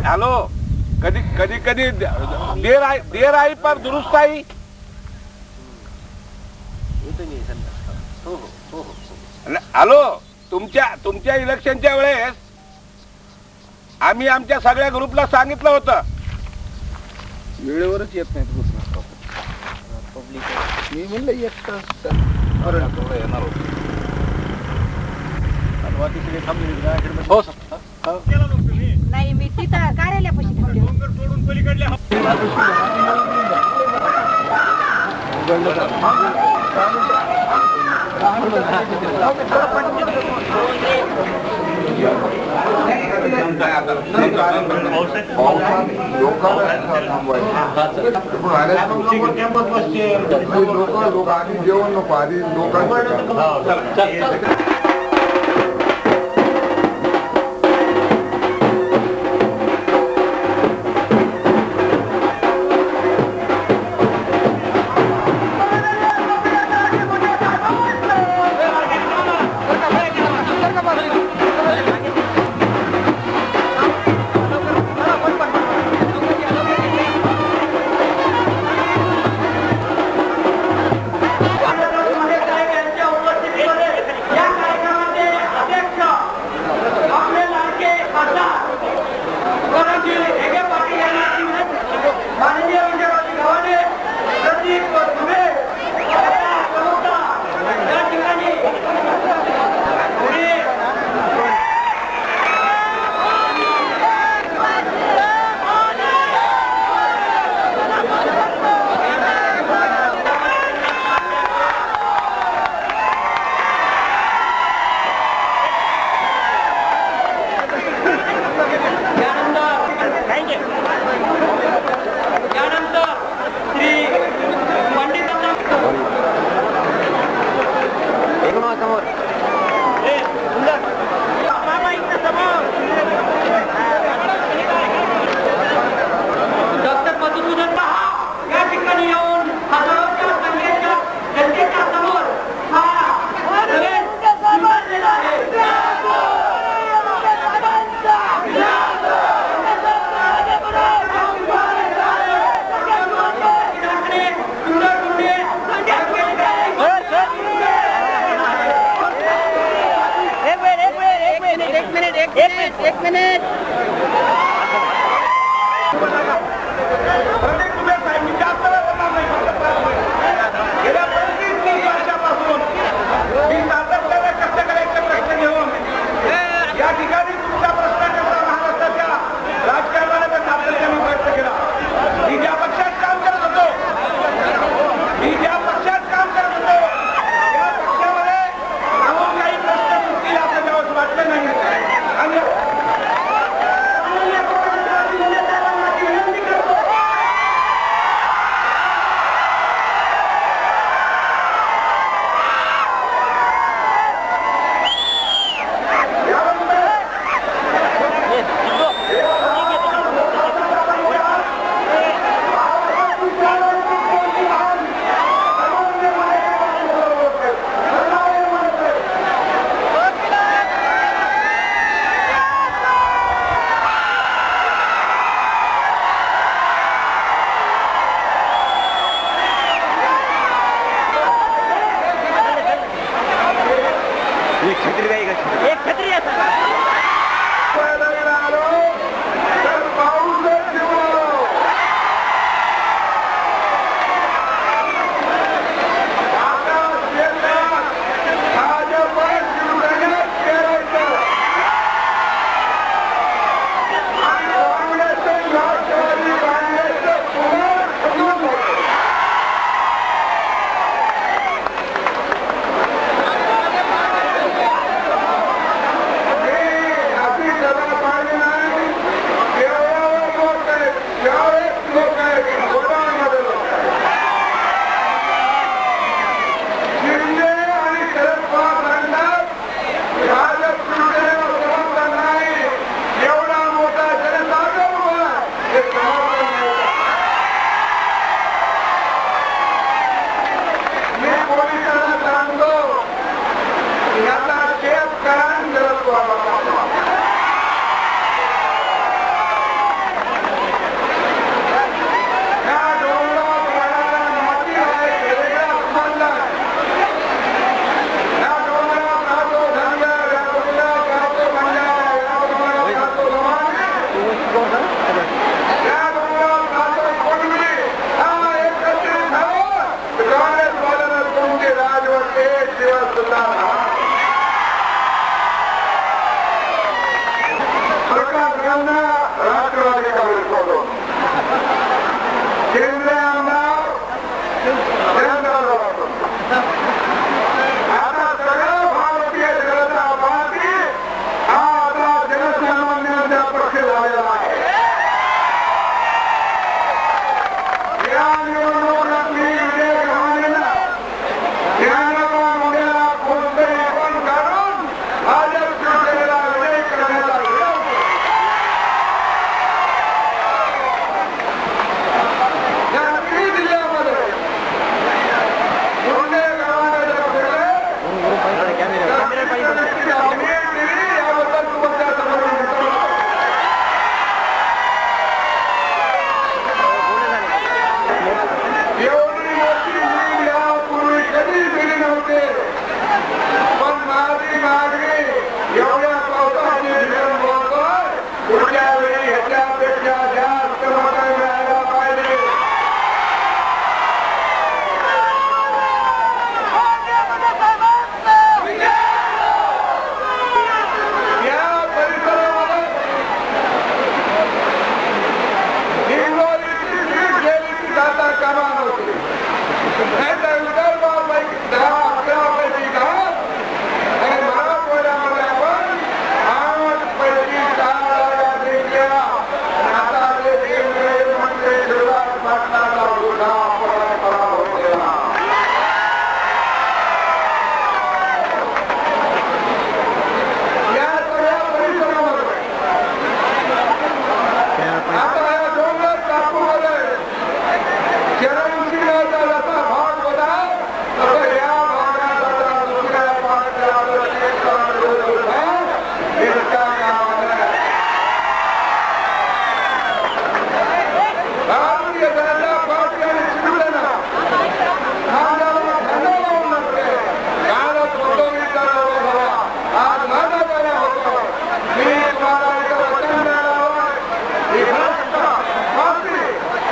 Hello, कधी कधी कधी देर आई पर दुरुस्त आई. हॅलो, तुमच्या इलेक्शनच्या वेळेस आम्ही आमच्या सगळ्या ग्रुपला सांगितलं होतं, वेळेवरच येत नाहीत पब्लिक. मी म्हणलं एक तास येणार होतो. हो नाही, मी तिथं कार्यालयापाशी थांबले. लोक आधी जेवण नको, आधी लोकांचं एक मिनिट. या ठिकाणी तुमच्या प्रश्नाकरता महाराष्ट्राच्या राजकारणाने सातत्याने प्रयत्न केला. मी ज्या पक्षात काम करत होतो त्या पक्षामध्ये अजून काही प्रश्न सुटतील असं त्यावेळेस वाटलं नाही.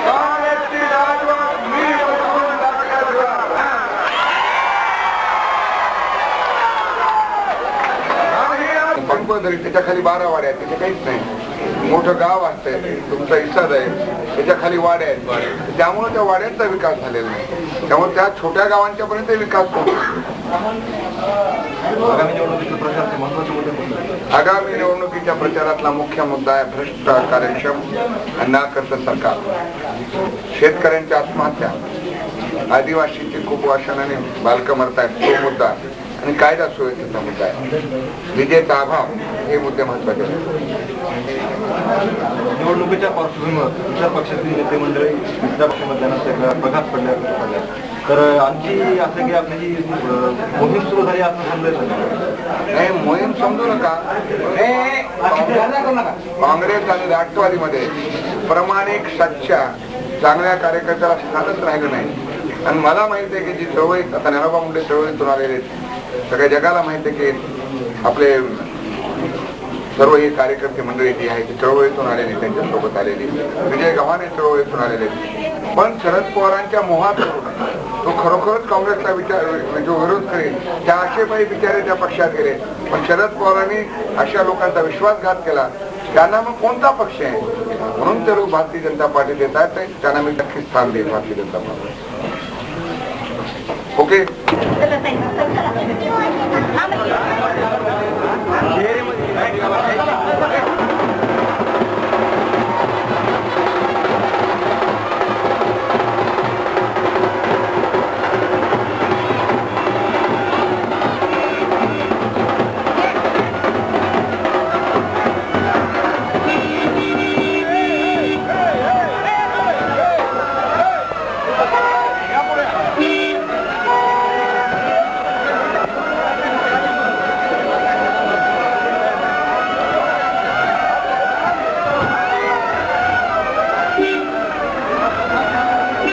काँग्रेसची राजवट मी बसवून टाकल्याशिवाय. पंपदरी त्याच्या खाली 12 वाड्या आहेत, तिथे काहीच नाही. मोठं गाव असतंय, तुमचा इसाद आहे, त्याच्या खाली वाड्या आहेत, त्यामुळे त्या वाड्यांचा विकास झालेला नाही. त्यामुळे त्या छोट्या गावांच्या पर्यंत विकास पोहोचतो. आगामी निवडणुकीच्या प्रचारातला मुख्य मुद्दा आहे भ्रष्ट, कार्यक्षम आणि नाकर्ते सरकार. शेतकऱ्यांच्या आत्महत्या, आदिवासींची खूप वर्षाने बालकं मरतायत, तो मुद्दा आणि कायदा सुव्यवस्थेचा मुद्दा आहे. विजेचा अभाव, हे मुद्दे महत्वाचे आहेत. निवडणुकीच्या पार्श्वभूमीवर दुसऱ्या पक्षातील नेते मंडळी दुसऱ्या पक्षामध्ये प्रघात पडल्या. तर आणखी असं की आपली जी मोहीम सुरू झाली असं समजायचं नाही, मोहीम समजू नका. काँग्रेस आणि राष्ट्रवादीमध्ये प्रामाणिक, सच्च्या, चांगल्या कार्यकर्त्याला स्थानच राहिलं नाही. आणि मला माहिती आहे की जी चळवळी आता नरोबा मुंडे चळवळीतून आलेले, सगळ्या जगाला माहिती आहे की आपले सर्व ही कार्यकर्ते मंडळी जी आहे ती चळवळीतून आलेली, त्यांच्यासोबत आलेली. विजय गव्हाणे चळवळीतून आलेले. पण शरद पवारांच्या मोहात पडू नका. तो खरोखरच काँग्रेसचा जो विरोध करेल त्या आशेपायी बिचारे त्या पक्षात गेले. पण शरद पवारांनी अशा लोकांचा विश्वासघात केला, त्यांना मग कोणता पक्ष आहे? म्हणून ते लोक भारतीय जनता पार्टीत येत आहेत. त्यांना मी नक्की स्थान देईल भारतीय जनता पार्टी. ओके. चला, चला.